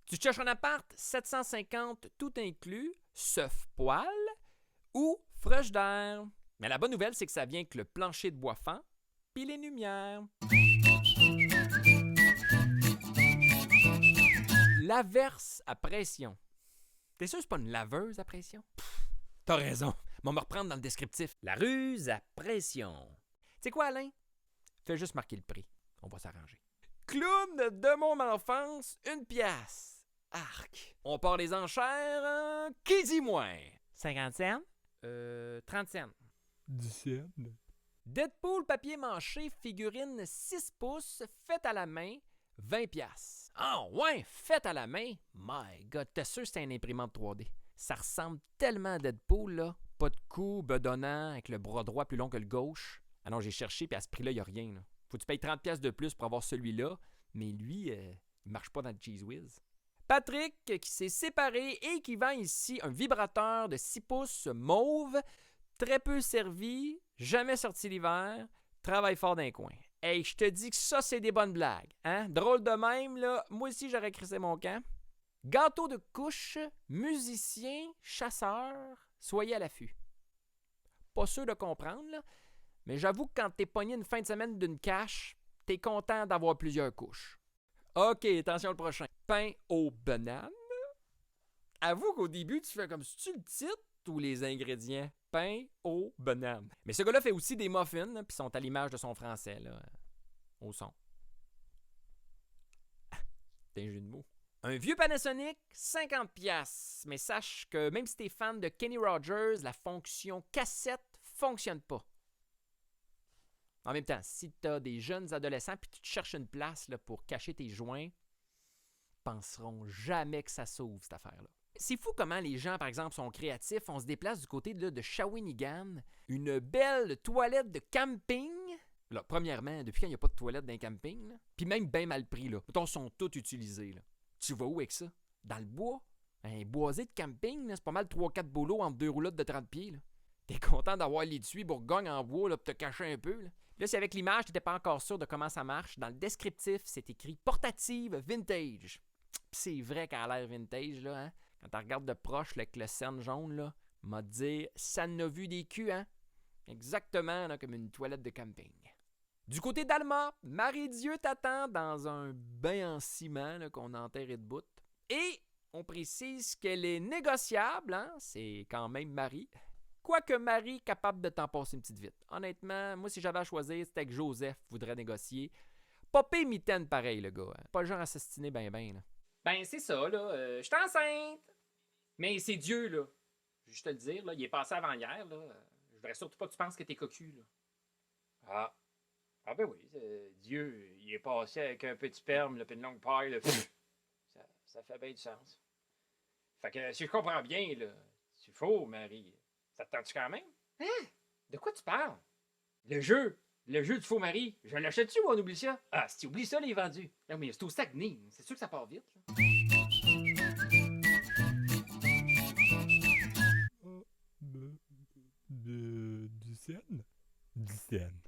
Tu cherches un appart 750 tout inclus, sauf poêle ou froche d'air. Mais la bonne nouvelle, c'est que ça vient avec le plancher de bois fin puis les lumières. Laverse à pression. T'es sûr que c'est pas une laveuse à pression? T'as raison. On va me reprendre dans le descriptif. La ruse à pression. Tu sais quoi, Alain? Fais juste marquer le prix. On va s'arranger. Clown de mon enfance, 1 pièce. Arc. On part les enchères. Qui dit moins? 50 cents? 30 cents. 10 cents. Deadpool papier mâché, figurine 6 pouces, faite à la main, 20 pièces. Ah ouais, faite à la main? My God, t'es sûr que c'est une imprimante 3D? Ça ressemble tellement à Deadpool, là. Pas de cou, bedonnant, avec le bras droit plus long que le gauche. Ah non, j'ai cherché, puis à ce prix-là, il n'y a rien. Là. Faut que tu payes 30 pièces de plus pour avoir celui-là, mais lui, il marche pas dans le Cheese Whiz. Patrick, qui s'est séparé et qui vend ici un vibrateur de 6 pouces mauve, très peu servi, jamais sorti l'hiver, travaille fort d'un coin. Hey, je te dis que ça, c'est des bonnes blagues. Hein? Drôle de même, là. Moi aussi, j'aurais crissé mon camp. Gâteau de couche, musicien, chasseur, soyez à l'affût. Pas sûr de comprendre, là, mais j'avoue que quand t'es pogné une fin de semaine d'une cache, t'es content d'avoir plusieurs couches. OK, attention le prochain. Pain aux bananes. Avoue qu'au début, tu fais comme si tu le titre ou les ingrédients. Pain aux bananes. Mais ce gars-là fait aussi des muffins, puis sont à l'image de son français, là, au son. C'est un jeu de mots. Un vieux Panasonic, 50 pièces. Mais sache que même si t'es fan de Kenny Rogers, la fonction cassette fonctionne pas. En même temps, si t'as des jeunes adolescents puis tu te cherches une place là, pour cacher tes joints, penseront jamais que ça s'ouvre, cette affaire-là. C'est fou comment les gens, par exemple, sont créatifs. On se déplace du côté de Shawinigan. Une belle toilette de camping. Là, premièrement, depuis quand il n'y a pas de toilette dans un camping? Là? Puis même bien mal pris. Là. Ils sont tous utilisés. Là. Tu vas où avec ça? Dans le bois? Un boisé de camping, là, c'est pas mal 3-4 boulots entre 2 roulottes de 30 pieds. Là. T'es content d'avoir l'étui Bourgogne en bois là, pour te cacher un peu. Là, si avec l'image, t'étais pas encore sûr de comment ça marche, dans le descriptif, c'est écrit « Portative vintage ». Puis c'est vrai qu'elle a l'air vintage, là, hein? Quand tu regardes de proche là, avec le cerne jaune, là, m'a dit « Ça n'a vu des culs, hein? » Exactement là, comme une toilette de camping. Du côté d'Alma, Marie-Dieu t'attend dans un bain en ciment là, qu'on a enterré de bout. Et on précise qu'elle est négociable, hein? C'est quand même Marie. Quoique Marie capable de t'en passer une petite vite. Honnêtement, moi si j'avais à choisir, c'était que Joseph voudrait négocier. Popé mitaine pareil, le gars. Hein? Pas le genre à s'astiner ben là. Ben c'est ça, là. Je suis enceinte. Mais c'est Dieu, là. Je vais juste te le dire, là. Il est passé avant hier, là. Je voudrais surtout pas que tu penses que t'es cocu, là. Ah. Ah ben oui, Dieu, il est passé avec un petit sperme, là, puis une longue paille, là. ça fait bien du sens. Fait que si je comprends bien, là, c'est faux, Marie. Ça te tente-tu quand même? Hein? De quoi tu parles? Le jeu du faux mari. Je l'achète-tu ou on oublie ça? Ah, si tu oublies ça, il est vendu. Non, mais c'est au Saguenay. C'est sûr que ça part vite, là. Du scène? Du scène.